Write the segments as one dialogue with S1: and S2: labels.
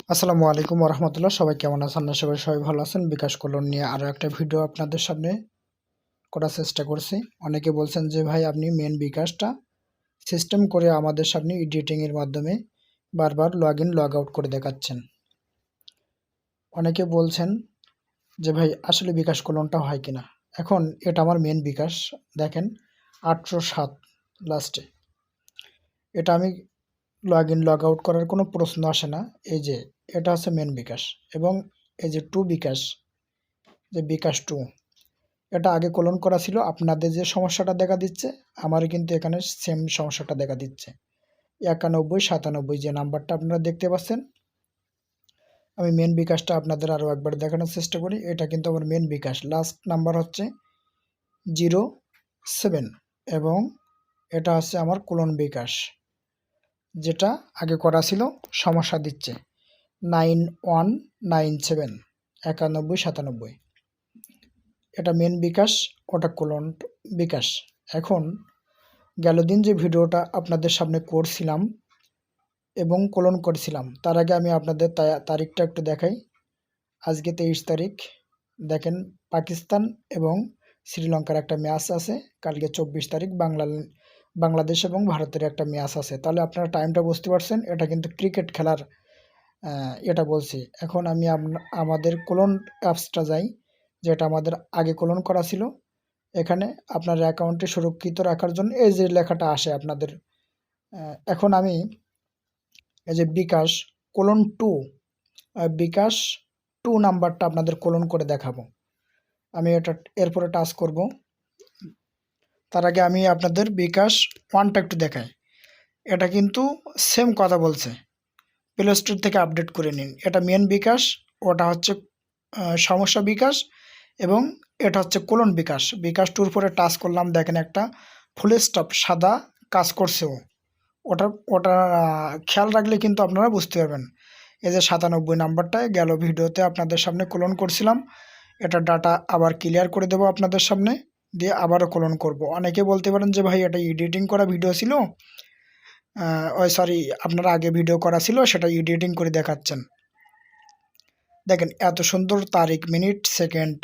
S1: আসসালামু আলাইকুম রহমতুল্লাহ। সবাই কেমন আছেন? আশা করি সবাই ভালো আছেন। বিকাশ কল্যাণ নিয়ে আরও একটা ভিডিও আপনাদের সামনে করার চেষ্টা করছি। অনেকে বলছেন যে ভাই আপনি মেন বিকাশটা সিস্টেম করে আমাদের সামনে এডিটিংয়ের মাধ্যমে বারবার লগ ইন লগ আউট করে দেখাচ্ছেন। অনেকে বলছেন যে ভাই আসলে বিকাশ কল্যাণটা হয় কিনা। এখন এটা আমার মেন বিকাশ, দেখেন 807 লাস্টে। এটা আমি লগ ইন লগ আউট করার কোনো প্রশ্ন আসে না। এই যে এটা হচ্ছে মেন বিকাশ, এবং এই যে টু বিকাশ, যে বিকাশ টু, এটা আগে কলন করা ছিল। আপনাদের যে সমস্যাটা দেখা দিচ্ছে আমারও কিন্তু এখানে সেম সমস্যাটা দেখা দিচ্ছে। 91 97 যে নাম্বারটা আপনারা দেখতে পাচ্ছেন, আমি মেন বিকাশটা আপনাদের আরও একবার দেখানোর চেষ্টা করি। এটা কিন্তু আমার মেন বিকাশ, লাস্ট নাম্বার হচ্ছে 07, এবং এটা হচ্ছে আমার কোলন বিকাশ, যেটা আগে করা ছিল সমস্যা দিচ্ছে 9197 91 97। এটা মেন বিকাশ, ওটা কোলন বিকাশ। এখন গেল দিন যে ভিডিওটা আপনাদের সামনে করছিলাম এবং কোলন করেছিলাম, তার আগে আমি আপনাদের তারিখটা একটু দেখাই। আজকে 23 তারিখ। দেখেন, পাকিস্তান এবং শ্রীলঙ্কার একটা ম্যাচ আছে। কালকে 24 তারিখ বাংলাদেশ এবং ভারতের একটা ম্যাচ আছে। তাহলে আপনারা টাইমটা বুঝতে পারছেন, এটা কিন্তু ক্রিকেট খেলার এটা বলছি। এখন আমি আমাদের কোলন অ্যাপসটা যাই, যেটা আমাদের আগে কোলন করা ছিল। এখানে আপনার অ্যাকাউন্টে সুরক্ষিত রাখার জন্য এই যে লেখাটা আসে আপনাদের, এখন আমি এই যে বিকাশ কোলন টু, বিকাশ টু নাম্বারটা আপনাদের কোলন করে দেখাবো। আমি এটা এরপরে টাচ করব। তার আগে আমি আপনাদের বিকাশ ওয়ানটা একটু দেখাই। এটা কিন্তু সেম কথা বলছে, প্লে স্টোর থেকে আপডেট করে নিন। এটা মেন বিকাশ, ওটা হচ্ছে সমস্যা বিকাশ, এবং এটা হচ্ছে কোলন বিকাশ। বিকাশ টুর পরে টাচ করলাম, দেখেন একটা ফুল স্টপ সাদা কাজ করছেও। ওটা ওটা খেয়াল রাখলে কিন্তু আপনারা বুঝতে পারবেন। এই যে 97 নাম্বারটায় গেল ভিডিওতে আপনাদের সামনে কোলন করছিলাম, এটা ডাটা আবার ক্লিয়ার করে দেবো আপনাদের সামনে, দিয়ে আবারও কোলন করব। অনেকে বলতে পারেন যে ভাই এটা এডিটিং করা ভিডিও ছিল, ওই সরি, আপনারা আগে ভিডিও করা ছিল সেটা এডিটিং করে দেখাচ্ছেন। দেখেন এত সুন্দর তারিখ, মিনিট, সেকেন্ড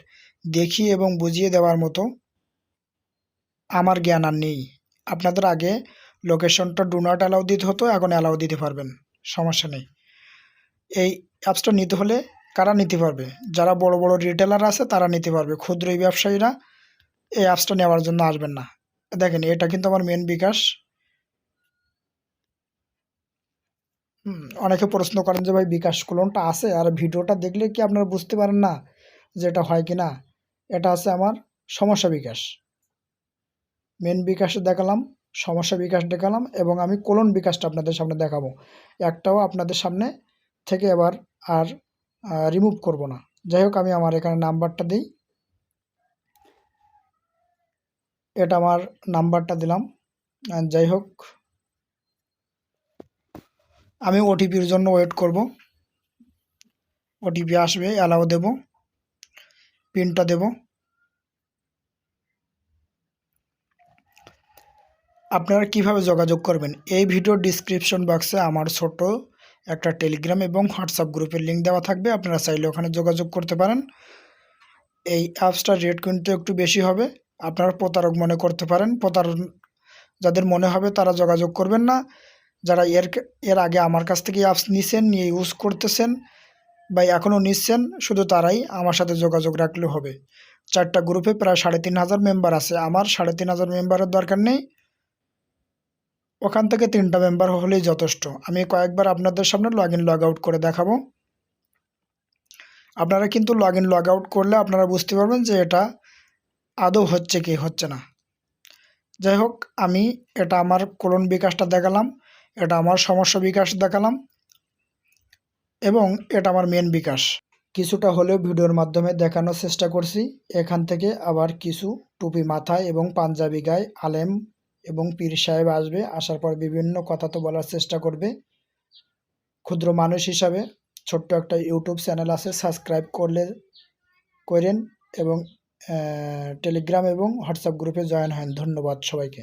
S1: দেখিয়ে এবং বুঝিয়ে দেওয়ার মতো আমার জ্ঞান আর নেই। আপনাদের আগে লোকেশনটা ডু নট অ্যালাউ দিতে হতো, এখন অ্যালাউ দিতে পারবেন, সমস্যা নেই। এই অ্যাপসটা নিতে হলে কারা নিতে পারবে? যারা বড় বড় রিটেলার আছে তারা নিতে পারবে। ক্ষুদ্র ব্যবসায়ীরা এই অ্যাপসটা নেওয়ার জন্য আসবেন না। দেখেন এটা কিন্তু আমার মেন বিকাশ। অনেকে প্রশ্ন করেন যে ভাই বিকাশ কোলনটা আছে, আর ভিডিওটা দেখলে কি আপনারা বুঝতে পারেন না যে এটা হয় কি না? এটা আছে আমার সমস্যা বিকাশ। মেন বিকাশে দেখালাম, সমস্যা বিকাশ দেখালাম, এবং আমি কোলন বিকাশটা আপনাদের সামনে দেখাবো। একটাও আপনাদের সামনে থেকে এবার আর রিমুভ করব না। যাই হোক, আমি আমার এখানে নাম্বারটা দিই। এটা আমার নাম্বারটা দিলাম। যাই হোক, আমি ওটিপির জন্য ওয়েট করব। ওটিপি আসবে, অ্যালাউ দেব, পিনটা দেব। আপনারা কিভাবে যোগাযোগ করবেন? এই ভিডিওর ডিসক্রিপশন বক্সে আমার ছোট একটা টেলিগ্রাম এবং হোয়াটসঅ্যাপ গ্রুপের লিঙ্ক দেওয়া থাকবে, আপনারা চাইলে ওখানে যোগাযোগ করতে পারেন। এই অ্যাপসটার রেট কিন্তু একটু বেশি হবে, আপনারা প্রতারক মনে করতে পারেন। যাদের মনে হবে তারা যোগাযোগ করবেন না। যারা এর আগে আমার কাছ থেকে অ্যাপস নিছেন, নিয়ে ইউজ করতেছেন বা এখনও নিচ্ছেন, শুধু তারাই আমার সাথে যোগাযোগ রাখলে হবে। 4টা গ্রুপে প্রায় 3500 মেম্বার আছে। আমার 3500 মেম্বারের দরকার নেই, ওখান থেকে 3টা মেম্বার হলেই যথেষ্ট। আমি কয়েকবার আপনাদের সামনে লগ ইন লগ আউট করে দেখাবো। আপনারা কিন্তু লগ ইন লগ আউট করলে আপনারা বুঝতে পারবেন যে এটা আদৌ হচ্ছে কি হচ্ছে না। যাই হোক, আমি এটা আমার কোলন বিকাশটা দেখালাম, এটা আমার সমস্যা বিকাশ দেখালাম, এবং এটা আমার মেন বিকাশ। কিছুটা হলেও ভিডিওর মাধ্যমে দেখানোর চেষ্টা করছি। এখান থেকে আবার কিছু টুপি মাথায় এবং পাঞ্জাবি গায়ে আলেম এবং পীর সাহেব আসবে, আসার পর বিভিন্ন কথা তো বলার চেষ্টা করবে। ক্ষুদ্র মানুষ হিসাবে ছোট্ট একটা ইউটিউব চ্যানেল আছে, সাবস্ক্রাইব করেন, এবং টেলিগ্রাম এবং হোয়াটসঅ্যাপ গ্রুপে জয়েন হন। ধন্যবাদ সবাইকে।